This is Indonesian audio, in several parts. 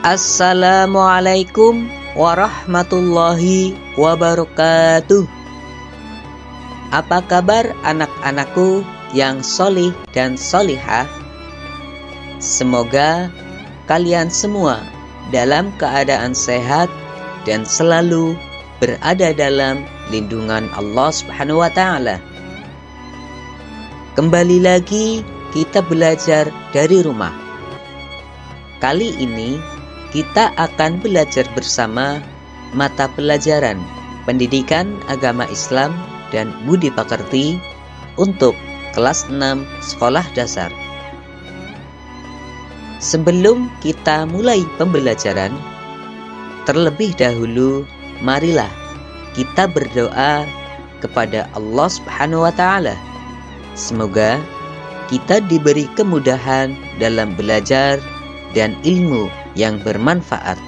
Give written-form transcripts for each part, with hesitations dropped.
Assalamualaikum warahmatullahi wabarakatuh. Apa kabar anak-anakku yang solih dan solihah? Semoga kalian semua dalam keadaan sehat dan selalu berada dalam lindungan Allah Subhanahu wa Ta'ala. Kembali lagi kita belajar dari rumah. Kali ini kita akan belajar bersama mata pelajaran Pendidikan Agama Islam dan Budi Pekerti untuk kelas 6 sekolah dasar. Sebelum kita mulai pembelajaran, terlebih dahulu marilah kita berdoa kepada Allah Subhanahu wa Ta'ala. Semoga kita diberi kemudahan dalam belajar dan ilmu yang bermanfaat.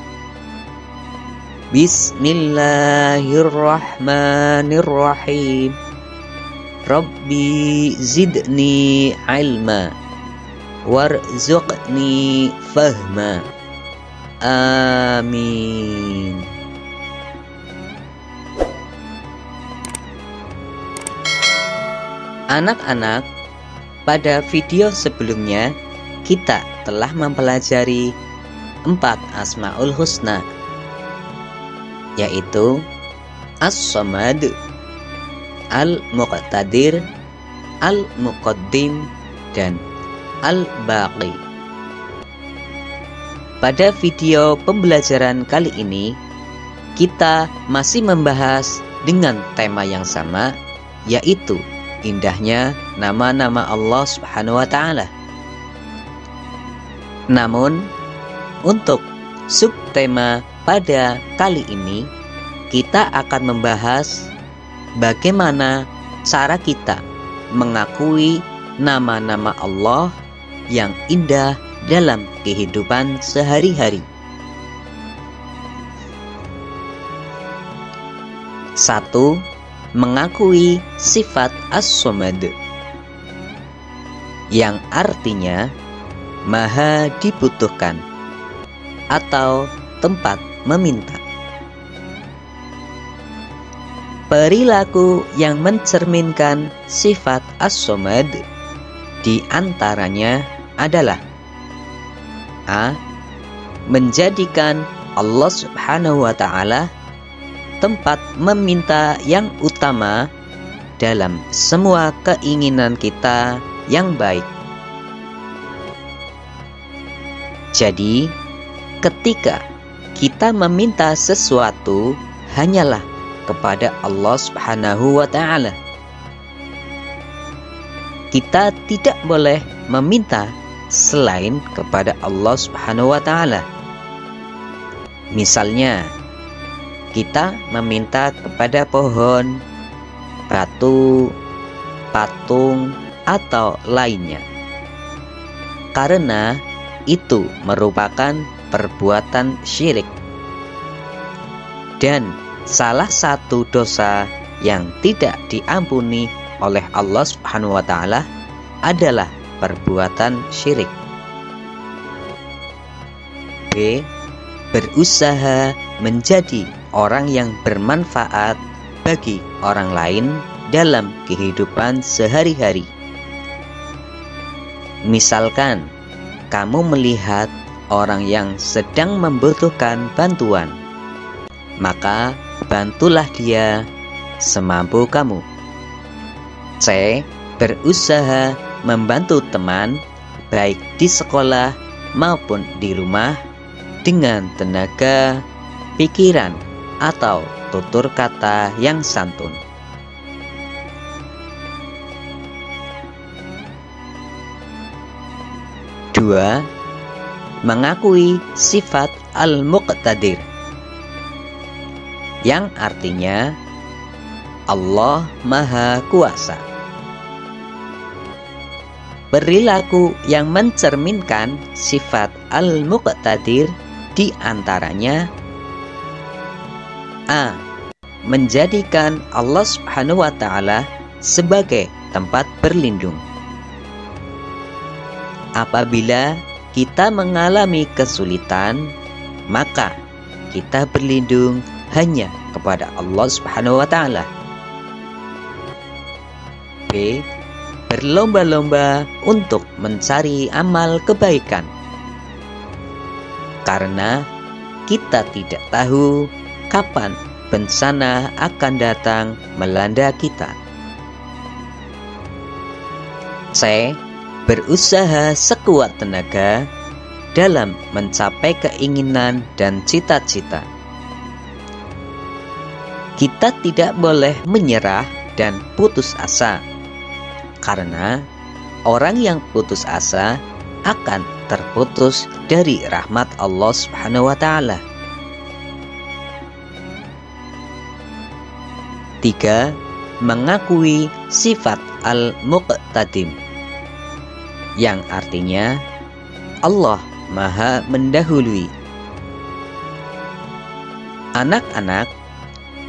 Bismillahirrahmanirrahim. Rabbi zidni ilma warzuqni fahma. Amin. Anak-anak, pada video sebelumnya kita telah mempelajari 4 Asmaul Husna, yaitu As-Samad, Al-Muqtadir, Al-Muqaddim, dan Al-Baqi. Pada video pembelajaran kali ini kita masih membahas dengan tema yang sama, yaitu indahnya nama-nama Allah Subhanahu wa Ta'ala. Namun untuk subtema pada kali ini kita akan membahas bagaimana cara kita mengakui nama-nama Allah yang indah dalam kehidupan sehari-hari. 1. Mengakui sifat As-Samad, yang artinya maha dibutuhkan atau tempat meminta. Perilaku yang mencerminkan sifat As-Samad di antaranya adalah A. Menjadikan Allah Subhanahu wa Ta'ala tempat meminta yang utama dalam semua keinginan kita yang baik. Jadi, ketika kita meminta sesuatu hanyalah kepada Allah Subhanahu wa Ta'ala. Kita tidak boleh meminta selain kepada Allah Subhanahu wa Ta'ala. Misalnya, kita meminta kepada pohon, batu, patung, atau lainnya, karena itu merupakan perbuatan syirik. Dan salah satu dosa yang tidak diampuni oleh Allah Subhanahu wa Ta'ala adalah perbuatan syirik. B. Berusaha menjadi orang yang bermanfaat bagi orang lain dalam kehidupan sehari-hari. Misalkan kamu melihat orang yang sedang membutuhkan bantuan, maka bantulah dia semampu kamu. C. Berusaha membantu teman baik di sekolah maupun di rumah dengan tenaga, pikiran, atau tutur kata yang santun. 2. Mengakui sifat Al-Muqtadir, yang artinya Allah Maha Kuasa. Perilaku yang mencerminkan sifat Al-Muqtadir di antaranya A. Menjadikan Allah Subhanahu wa Ta'ala sebagai tempat berlindung. Apabila kita mengalami kesulitan, maka kita berlindung hanya kepada Allah Subhanahu wa Ta'ala. B. Berlomba-lomba untuk mencari amal kebaikan, karena kita tidak tahu kapan bencana akan datang melanda kita. C. Berusaha sekuat tenaga dalam mencapai keinginan dan cita-cita. Kita tidak boleh menyerah dan putus asa, karena orang yang putus asa akan terputus dari rahmat Allah Subhanahu wa Ta'ala. 3. Mengakui sifat al-muqtadim, yang artinya Allah Maha mendahului. Anak-anak,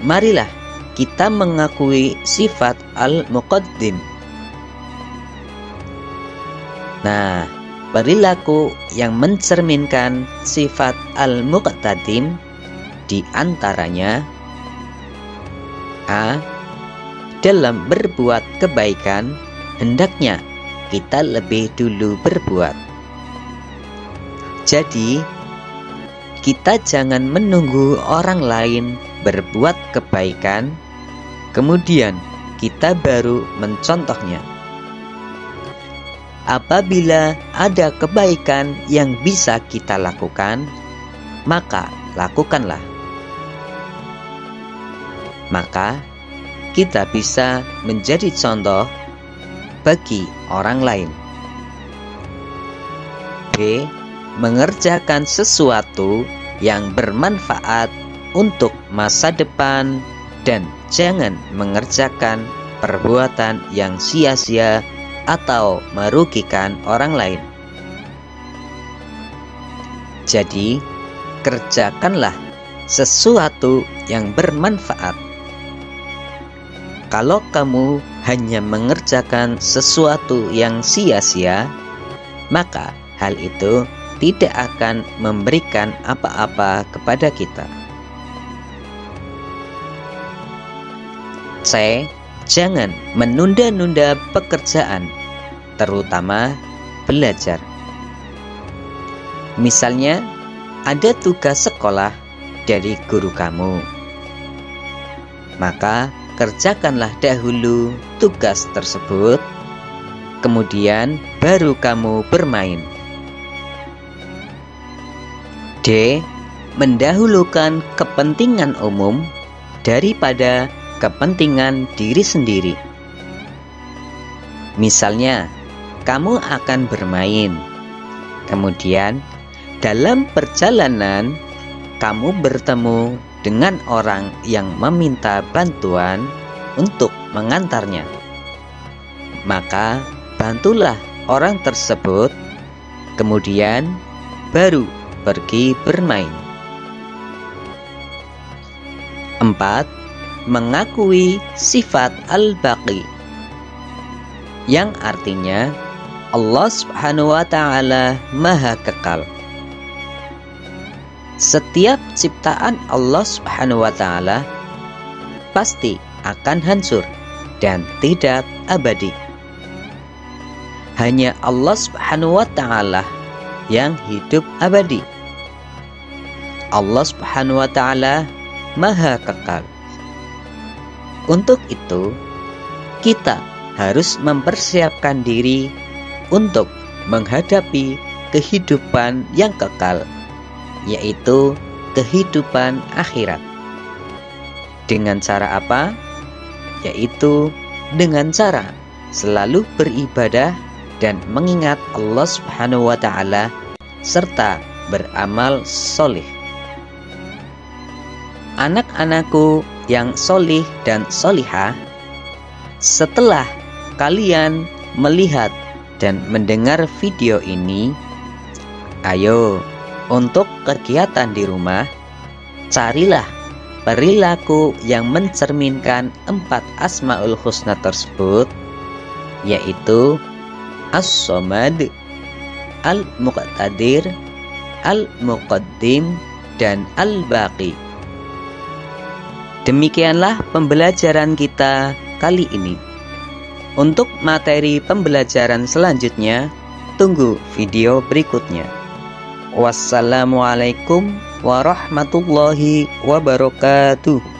marilah kita mengakui sifat al-muqaddim. Nah, perilaku yang mencerminkan sifat al-muqtadim di antaranya: A. Dalam berbuat kebaikan, hendaknya kita lebih dulu berbuat. Jadi, kita jangan menunggu orang lain berbuat kebaikan, kemudian kita baru mencontohnya. Apabila ada kebaikan yang bisa kita lakukan, maka lakukanlah. Maka kita bisa menjadi contoh bagi orang lain. B. Mengerjakan sesuatu yang bermanfaat untuk masa depan dan jangan mengerjakan perbuatan yang sia-sia atau merugikan orang lain. Jadi, kerjakanlah sesuatu yang bermanfaat. Kalau kamu hanya mengerjakan sesuatu yang sia-sia, maka hal itu tidak akan memberikan apa-apa kepada kita. C. Jangan menunda-nunda pekerjaan, terutama belajar. Misalnya, ada tugas sekolah dari guru kamu, maka kerjakanlah dahulu tugas tersebut, kemudian baru kamu bermain. D. Mendahulukan kepentingan umum daripada kepentingan diri sendiri. Misalnya, kamu akan bermain, kemudian dalam perjalanan kamu bertemu dengan orang yang meminta bantuan untuk mengantarnya. Maka bantulah orang tersebut, kemudian baru pergi bermain. 4. Mengakui sifat al-baqi, yang artinya Allah Subhanahu wa Ta'ala Maha Kekal. Setiap ciptaan Allah Subhanahu wa Ta'ala pasti akan hancur dan tidak abadi. Hanya Allah Subhanahu wa Ta'ala yang hidup abadi. Allah Subhanahu wa Ta'ala Maha Kekal. Untuk itu, kita harus mempersiapkan diri untuk menghadapi kehidupan yang kekal, yaitu kehidupan akhirat. Dengan cara apa? Yaitu dengan cara selalu beribadah dan mengingat Allah Subhanahu wa Ta'ala serta beramal solih. Anak-anakku yang solih dan solihah, setelah kalian melihat dan mendengar video ini, ayo untuk kegiatan di rumah, carilah perilaku yang mencerminkan 4 Asmaul Husna tersebut, yaitu As-Somad, Al-Muqtadir, Al-Muqaddim, dan Al-Baqi. Demikianlah pembelajaran kita kali ini. Untuk materi pembelajaran selanjutnya, tunggu video berikutnya. Wassalamualaikum warahmatullahi wabarakatuh.